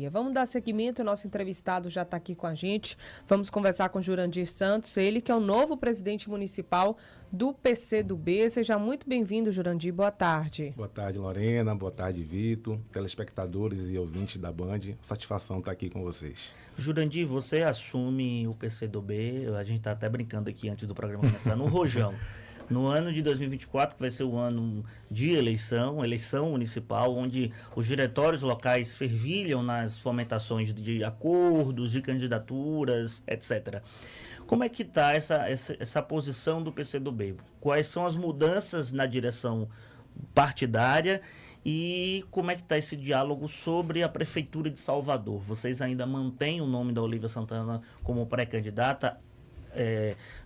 Vamos dar seguimento, o nosso entrevistado já está aqui com a gente. Vamos conversar com Jurandir Santos, ele que é o novo presidente municipal do PCdoB. Seja muito bem-vindo, Jurandir. Boa tarde. Boa tarde, Lorena. Boa tarde, Vitor, telespectadores e ouvintes da Band. Satisfação estar aqui com vocês. Jurandir, você assume o PCdoB, a gente está até brincando aqui antes do programa começar, no Rojão. No ano de 2024, que vai ser o ano de eleição municipal, onde os diretórios locais fervilham nas fomentações de acordos, de candidaturas, etc. Como é que está essa posição do PCdoB? Quais são as mudanças na direção partidária e como é que está esse diálogo sobre a Prefeitura de Salvador? Vocês ainda mantêm o nome da Olívia Santana como pré-candidata?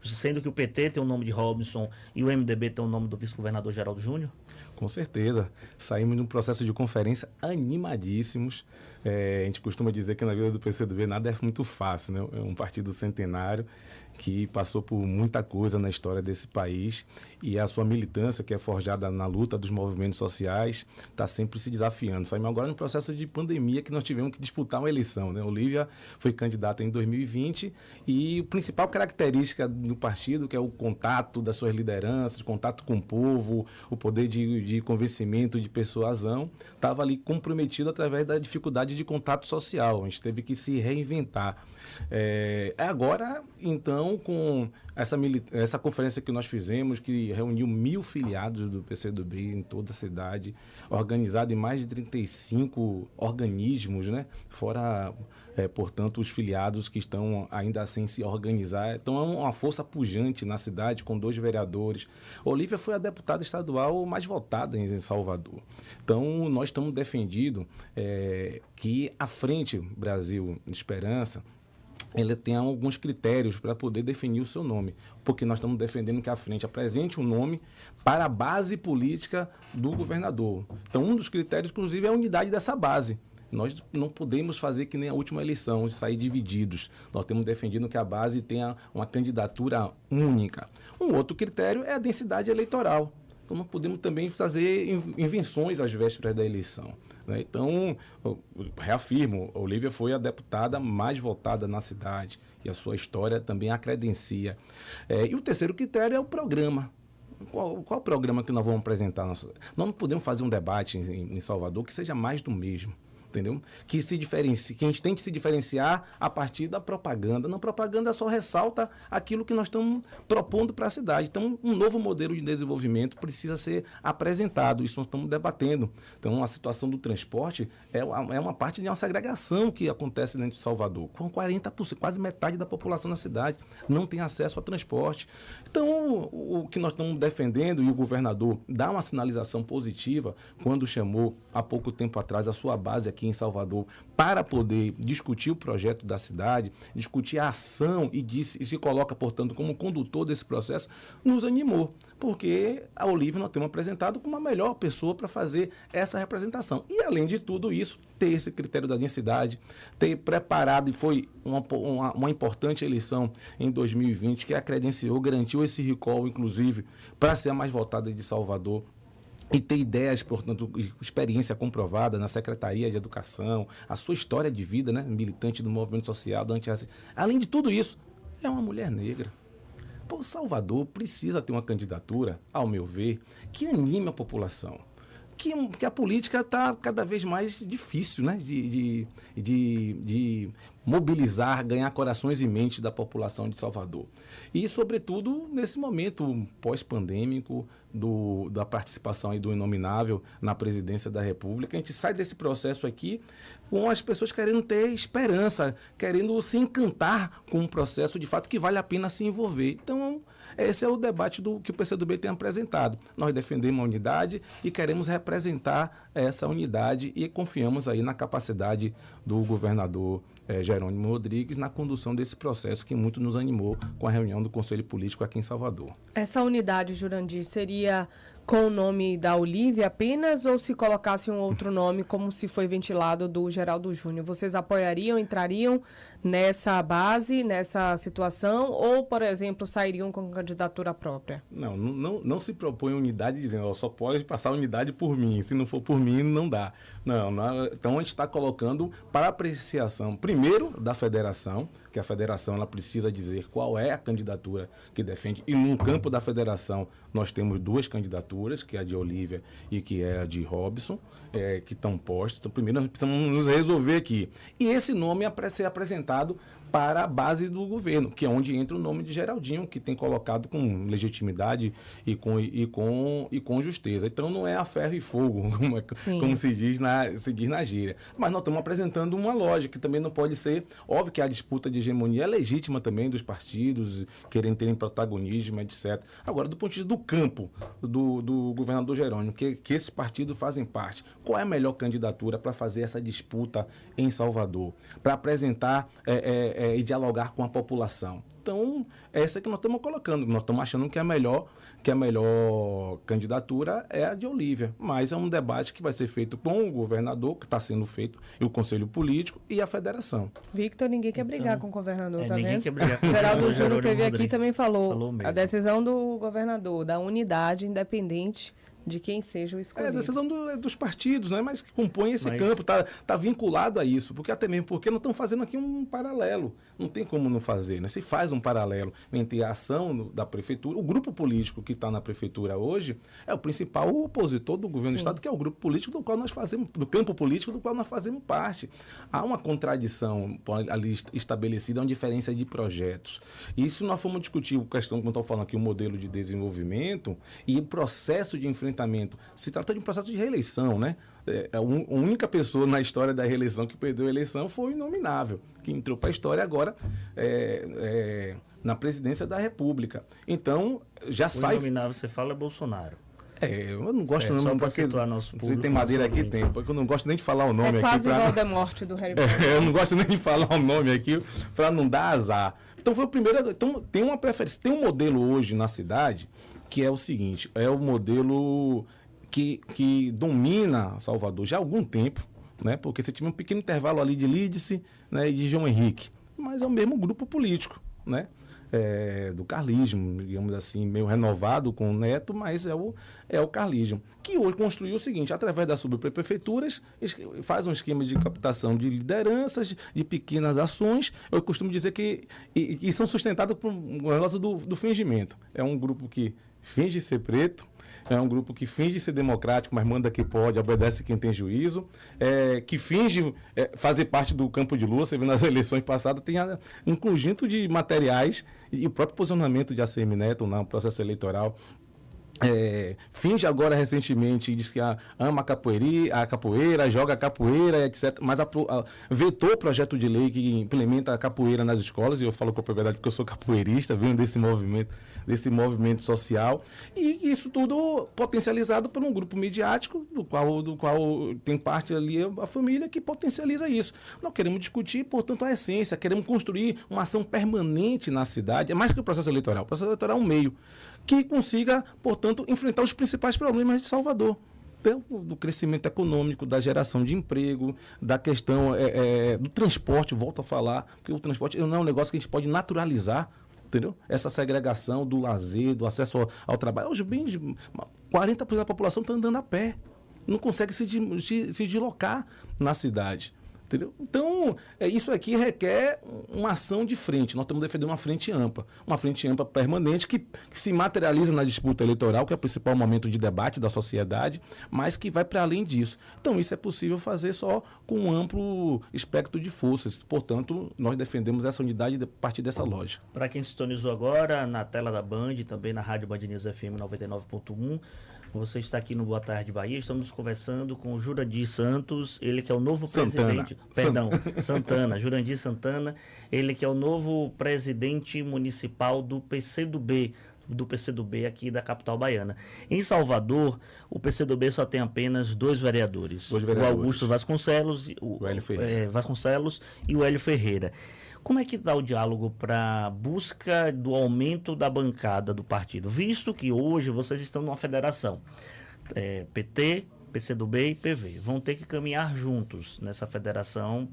Sendo que o PT tem o nome de Robson e o MDB tem o nome do vice-governador Geraldo Júnior? Com certeza. Saímos de um processo de conferência animadíssimos. A gente costuma dizer que na vida do PCdoB nada é muito fácil, né? É um partido centenário que passou por muita coisa na história desse país e a sua militância, que é forjada na luta dos movimentos sociais, está sempre se desafiando. Saímos agora no processo de pandemia que nós tivemos que disputar uma eleição, né? Olívia foi candidata em 2020 e a principal característica do partido, que é o contato das suas lideranças, contato com o povo, o poder de convencimento, de persuasão, estava ali comprometido através da dificuldade de contato social. A gente teve que se reinventar. Agora, então, com essa conferência que nós fizemos, que reuniu 1.000 filiados do PCdoB em toda a cidade, organizado em mais de 35 organismos, né? Fora, portanto, os filiados que estão ainda sem se organizar. Então, é uma força pujante na cidade, com 2 vereadores. Olívia foi a deputada estadual mais votada em Salvador. Então, nós estamos defendendo que a Frente Brasil Esperança, ele tem alguns critérios para poder definir o seu nome, porque nós estamos defendendo que a frente apresente um nome para a base política do governador. Então, um dos critérios, inclusive, é a unidade dessa base. Nós não podemos fazer que nem a última eleição, sair divididos. Nós temos defendido que a base tenha uma candidatura única. Um outro critério é a densidade eleitoral. Então, não podemos também fazer invenções às vésperas da eleição. Então, eu reafirmo, a Olívia foi a deputada mais votada na cidade e a sua história também a credencia. E o terceiro critério é o programa. Qual o programa que nós vamos apresentar? Nós não podemos fazer um debate em Salvador que seja mais do mesmo. Entendeu? Que a gente tente se diferenciar a partir da propaganda. Na propaganda só ressalta aquilo que nós estamos propondo para a cidade. Então, um novo modelo de desenvolvimento precisa ser apresentado. Isso nós estamos debatendo. Então, a situação do transporte é uma parte de uma segregação que acontece dentro de Salvador. Com 40%, quase metade da população na cidade não tem acesso a transporte. Então, o que nós estamos defendendo, e o governador dá uma sinalização positiva quando chamou, há pouco tempo atrás, a sua base aqui em Salvador para poder discutir o projeto da cidade, discutir a ação e se coloca, portanto, como condutor desse processo, nos animou, porque a Olívia nós temos apresentado como a melhor pessoa para fazer essa representação. E, além de tudo isso, ter esse critério da densidade, ter preparado, e foi uma importante eleição em 2020, que a credenciou, garantiu esse recall, inclusive, para ser a mais votada de Salvador, e ter ideias, portanto, experiência comprovada na Secretaria de Educação, a sua história de vida, né, militante do movimento social, do antirracismo. Além de tudo isso, é uma mulher negra. Pô, Salvador precisa ter uma candidatura, ao meu ver, que anime a população. Que a política está cada vez mais difícil, né, de mobilizar, ganhar corações e mentes da população de Salvador. E, sobretudo, nesse momento pós-pandêmico da participação aí do Inominável na presidência da República, a gente sai desse processo aqui com as pessoas querendo ter esperança, querendo se encantar com um processo de fato que vale a pena se envolver. Então, esse é o debate que o PCdoB tem apresentado. Nós defendemos a unidade e queremos representar essa unidade e confiamos aí na capacidade do governador Jerônimo Rodrigues na condução desse processo que muito nos animou com a reunião do Conselho Político aqui em Salvador. Essa unidade, Jurandir, seria Com o nome da Olívia apenas ou se colocasse um outro nome, como se foi ventilado do Geraldo Júnior? Vocês apoiariam, entrariam nessa base, nessa situação, ou, por exemplo, sairiam com candidatura própria? Não se propõe unidade dizendo, só pode passar unidade por mim, se não for por mim, não dá. Então a gente está colocando para apreciação, primeiro, da federação, que a federação ela precisa dizer qual é a candidatura que defende, e no campo da federação nós temos 2 candidaturas, que é a de Olívia e que é a de Robson, que estão postas. Então, primeiro nós precisamos nos resolver aqui. E esse nome é ser apresentado para a base do governo, que é onde entra o nome de Geraldinho, que tem colocado com legitimidade e com justeza. Então não é a ferro e fogo, como se diz na gíria. Mas nós estamos apresentando uma lógica, que também não pode ser... Óbvio que a disputa de hegemonia é legítima também dos partidos, querendo terem protagonismo, etc. Agora, do ponto de vista do campo do governador Jerônimo, que esses partidos fazem parte, qual é a melhor candidatura para fazer essa disputa em Salvador? Para apresentar... e dialogar com a população. Então, essa que nós estamos colocando. Nós estamos achando que a melhor candidatura é a de Olívia. Mas é um debate que vai ser feito com o governador, que está sendo feito, e o Conselho Político e a federação. Victor, ninguém quer brigar com o governador, tá ninguém vendo? Quer brigar com o Geraldo Júnior teve aqui também falou mesmo. A decisão do governador, da unidade independente de quem seja o escolhido. É a decisão dos partidos, né? Mas que compõem esse campo, tá vinculado a isso, porque até mesmo porque não estão fazendo aqui um paralelo, não tem como não fazer, né? Se faz um paralelo entre a ação da prefeitura, o grupo político que está na prefeitura hoje é o principal opositor do governo do estado, que é o grupo político do qual nós fazemos, do campo político do qual nós fazemos parte. Há uma contradição ali estabelecida, uma diferença de projetos. E isso nós fomos discutir a questão, como estou falando aqui, o modelo de desenvolvimento e o processo de enfrentamento. Se trata de um processo de reeleição, né? A única pessoa na história da reeleição que perdeu a eleição foi o Inominável, que entrou para a história agora na presidência da República. Então, já sai... O Inominável, você fala, é Bolsonaro. Eu não gosto não, porque situar nosso público, tem madeira aqui, tem, porque eu não gosto nem de falar o nome aqui. É quase o Voldemort do Harry Potter. Eu não gosto nem de falar o nome aqui para não dar azar. Então, foi o primeiro... Então, tem uma preferência. Tem um modelo hoje na cidade que é o seguinte, é o modelo que domina Salvador já há algum tempo, né? Porque você tinha um pequeno intervalo ali de Lídice, né, e de João Henrique, mas é o mesmo grupo político, né? Do carlismo, digamos assim, meio renovado com o Neto, mas é o carlismo, que hoje construiu o seguinte, através das subprefeituras, faz um esquema de captação de lideranças, de pequenas ações. Eu costumo dizer que e são sustentadas por um negócio do fingimento. É um grupo que finge ser preto, é um grupo que finge ser democrático, mas manda quem pode, obedece quem tem juízo, que finge fazer parte do campo de lua. Você vê nas eleições passadas, tem um conjunto de materiais e o próprio posicionamento de ACM Neto no processo eleitoral. Finge agora recentemente, diz que ama a capoeira, joga capoeira, etc. Mas vetou o projeto de lei que implementa a capoeira nas escolas, e eu falo com propriedade porque eu sou capoeirista, venho desse movimento social, e isso tudo potencializado por um grupo midiático, do qual tem parte ali a família que potencializa isso. Nós queremos discutir, portanto, a essência, queremos construir uma ação permanente na cidade, é mais que o processo eleitoral. O processo eleitoral é um meio que consiga, portanto, enfrentar os principais problemas de Salvador. Então, do crescimento econômico, da geração de emprego, da questão do transporte, volto a falar, porque o transporte não é um negócio que a gente pode naturalizar, entendeu? Essa segregação do lazer, do acesso ao trabalho. Hoje, 40% da população está andando a pé, não consegue se deslocar na cidade. Entendeu? Então, isso aqui requer uma ação de frente. Nós estamos defendendo uma frente ampla permanente que se materializa na disputa eleitoral, que é o principal momento de debate da sociedade, mas que vai para além disso. Então, isso é possível fazer só com um amplo espectro de forças. Portanto, nós defendemos essa unidade a partir dessa lógica. Para quem sintonizou agora, na tela da Band, também na Rádio Band News FM 99.1, você está aqui no Boa Tarde Bahia, estamos conversando com o Jurandir Santos, ele que é o novo presidente... Santana, Jurandir Santana, ele que é o novo presidente municipal do PCdoB, do PCdoB aqui da capital baiana. Em Salvador, o PCdoB só tem apenas 2 vereadores. O Augusto Vasconcelos, o Hélio Vasconcelos e o Hélio Ferreira. Como é que está o diálogo para a busca do aumento da bancada do partido? Visto que hoje vocês estão numa federação, PT, PCdoB e PV, vão ter que caminhar juntos nessa federação,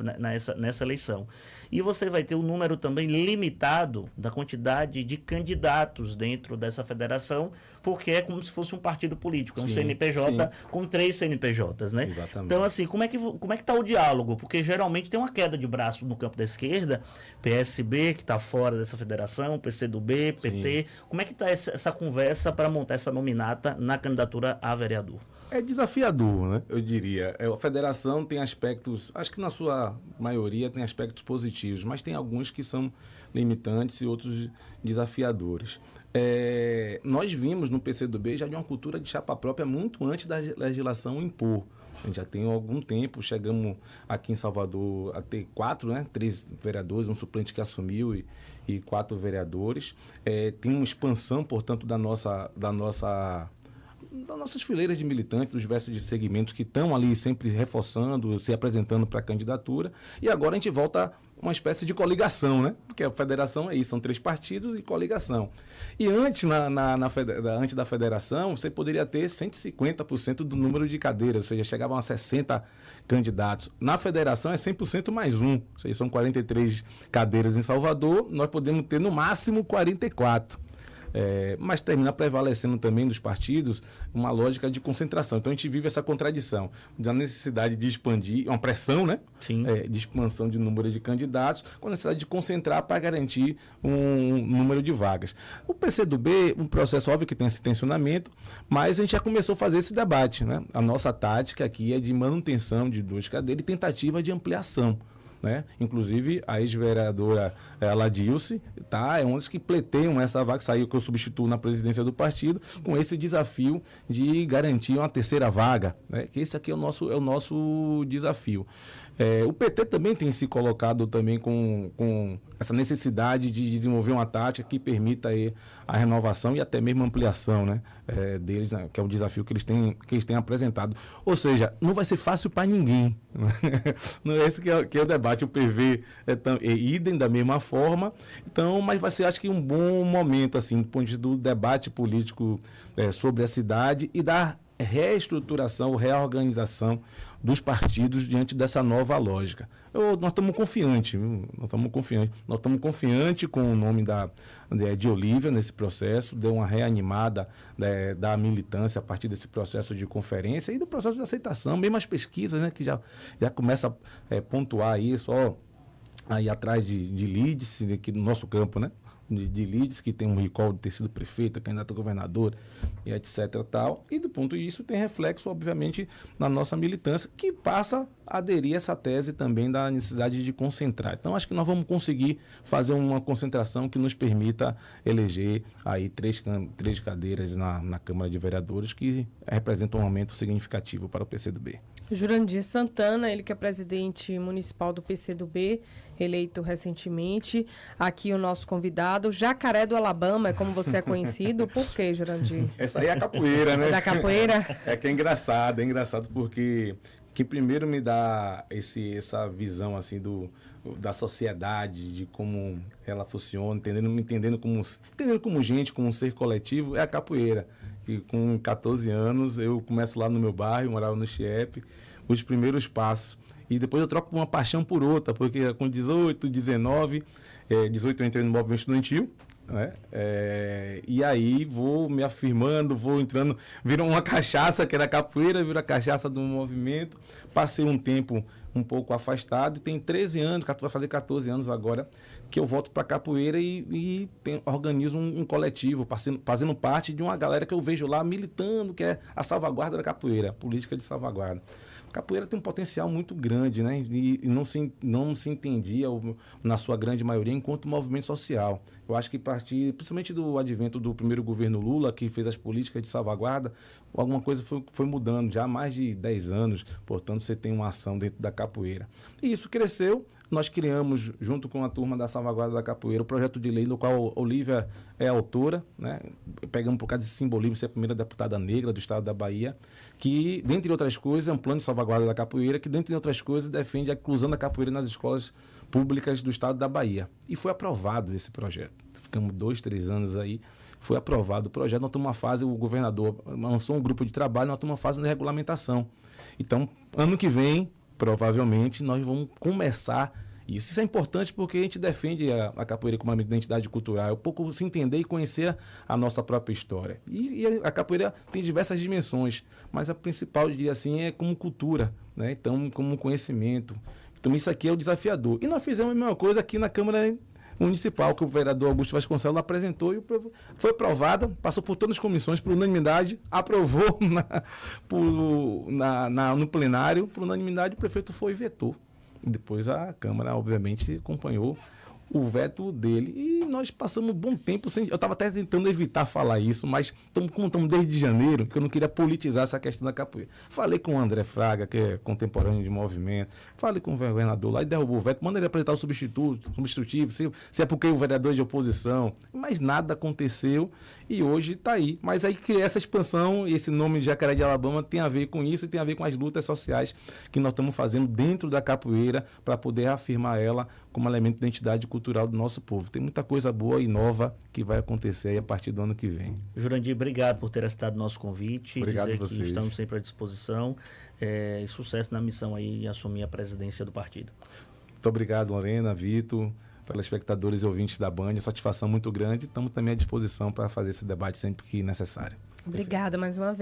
nessa eleição. E você vai ter um número também limitado da quantidade de candidatos dentro dessa federação, porque é como se fosse um partido político, um CNPJ com 3 CNPJs, né? Exatamente. Então, assim, como é que está o diálogo? Porque geralmente tem uma queda de braço no campo da esquerda, PSB, que está fora dessa federação, PCdoB, PT. Como é que está essa conversa para montar essa nominata na candidatura a vereador? É desafiador, né? Eu diria. A federação tem aspectos, acho que na sua maioria tem aspectos positivos, mas tem alguns que são limitantes e outros desafiadores. Nós vimos no PCdoB já de uma cultura de chapa própria muito antes da legislação impor. A gente já tem algum tempo, chegamos aqui em Salvador a ter 3 vereadores, um suplente que assumiu e 4 vereadores. Tem uma expansão, portanto, das nossas fileiras de militantes, dos diversos segmentos que estão ali sempre reforçando, se apresentando para a candidatura. E agora a gente volta a uma espécie de coligação, né? Porque a federação é isso, são 3 partidos e coligação. E antes, antes da federação, você poderia ter 150% do número de cadeiras, ou seja, chegavam a 60 candidatos. Na federação é 100% mais um, ou seja, são 43 cadeiras em Salvador, nós podemos ter no máximo 44. Mas termina prevalecendo também dos partidos uma lógica de concentração. Então a gente vive essa contradição da necessidade de expandir, uma pressão, né? Sim. De expansão de número de candidatos, com a necessidade de concentrar para garantir um número de vagas. O PCdoB, um processo óbvio que tem esse tensionamento, mas a gente já começou a fazer esse debate, né? A nossa tática aqui é de manutenção de 2 cadeiras e tentativa de ampliação. Né? Inclusive a ex-vereadora Ladilce é uma das que pleteiam essa vaga, saiu que eu substituo na presidência do partido, com esse desafio de garantir uma 3ª vaga, né? Que esse aqui é o nosso desafio. O PT também tem se colocado também com essa necessidade de desenvolver uma tática que permita aí a renovação e até mesmo ampliação, né, deles, né, que é um desafio que eles têm apresentado. Ou seja, não vai ser fácil para ninguém. Não é esse que é o debate. O PV é idem da mesma forma. Então, mas vai ser, acho que, um bom momento, assim, do ponto de vista do debate político sobre a cidade e da reestruturação, reorganização dos partidos diante dessa nova lógica. Nós estamos confiantes, nós estamos confiantes com o nome de Olívia nesse processo, deu uma reanimada da militância a partir desse processo de conferência e do processo de aceitação, mesmo as pesquisas, né, que já começa a pontuar isso, aí atrás de leads, aqui no nosso campo, né? De leads, que tem um recall de ter sido prefeita, candidato a governador, e etc. Tal. E do ponto disso tem reflexo, obviamente, na nossa militância, que passa a aderir a essa tese também da necessidade de concentrar. Então, acho que nós vamos conseguir fazer uma concentração que nos permita eleger aí 3 cadeiras na Câmara de Vereadores, que representam um aumento significativo para o PCdoB. Jurandir Santana, ele que é presidente municipal do PCdoB, eleito recentemente. Aqui o nosso convidado, Jacaré do Alabama, é como você é conhecido. Por quê, Jurandir? Essa aí é a capoeira, né? Da capoeira? É que é engraçado porque que primeiro me dá essa visão assim da sociedade, de como ela funciona, entendendo como gente, como um ser coletivo, é a capoeira. Que com 14 anos eu começo lá no meu bairro, morava no Chiep, os primeiros passos. E depois eu troco uma paixão por outra, porque com 18, 19, 18 eu entrei no movimento estudantil, né? E aí vou me afirmando, vou entrando, virou uma cachaça, que era capoeira, virou a cachaça do movimento. Passei um tempo um pouco afastado, e tem 13 anos, vai fazer 14 anos agora, que eu volto para capoeira e organizo um coletivo, fazendo parte de uma galera que eu vejo lá militando, que é a salvaguarda da capoeira, a política de salvaguarda. A capoeira tem um potencial muito grande, né? E não se entendia, na sua grande maioria, enquanto movimento social. Eu acho que principalmente do advento do primeiro governo Lula, que fez as políticas de salvaguarda, alguma coisa foi mudando, já há mais de 10 anos, portanto, você tem uma ação dentro da capoeira. E isso cresceu, nós criamos, junto com a turma da Salvaguarda da Capoeira, o projeto de lei no qual a Olívia é autora, né? Pegamos por causa desse simbolismo, ser a primeira deputada negra do estado da Bahia, que, dentre outras coisas, é um plano de salvaguarda da capoeira, que, dentre outras coisas, defende a inclusão da capoeira nas escolas públicas do estado da Bahia. E foi aprovado esse projeto. Ficamos 2, 3 anos aí, foi aprovado o projeto, nós estamos numa fase, o governador lançou um grupo de trabalho, nós estamos numa fase de regulamentação. Então, ano que vem, provavelmente, nós vamos começar isso. Isso é importante porque a gente defende a capoeira como uma identidade cultural, é um pouco se entender e conhecer a nossa própria história. E a capoeira tem diversas dimensões, mas a principal, eu diria assim, é como cultura, né? Então, como conhecimento. Então, isso aqui é o desafiador. E nós fizemos a mesma coisa aqui na Câmara Municipal, que o vereador Augusto Vasconcelos apresentou e foi aprovada, passou por todas as comissões, por unanimidade, aprovou no plenário, por unanimidade, o prefeito foi e vetou. Depois a Câmara, obviamente, acompanhou o veto dele e nós passamos um bom tempo sem... Eu estava até tentando evitar falar isso, mas como estamos desde janeiro, que eu não queria politizar essa questão da capoeira. Falei com o André Fraga, que é contemporâneo de movimento, falei com o governador lá e derrubou o veto, manda ele apresentar o substitutivo, se é porque o vereador é de oposição, mas nada aconteceu e hoje está aí. Mas aí que essa expansão, esse nome de Jacaré de Alabama tem a ver com isso e tem a ver com as lutas sociais que nós estamos fazendo dentro da capoeira para poder afirmar ela como elemento de identidade cultural do nosso povo. Tem muita coisa boa e nova que vai acontecer aí a partir do ano que vem. Jurandir, obrigado por ter aceitado o nosso convite. Obrigado dizer a vocês. que estamos sempre à disposição e sucesso na missão aí de assumir a presidência do partido. Muito obrigado, Lorena, Vitor, telespectadores e ouvintes da Band. Satisfação muito grande. Estamos também à disposição para fazer esse debate sempre que necessário. Obrigada mais uma vez.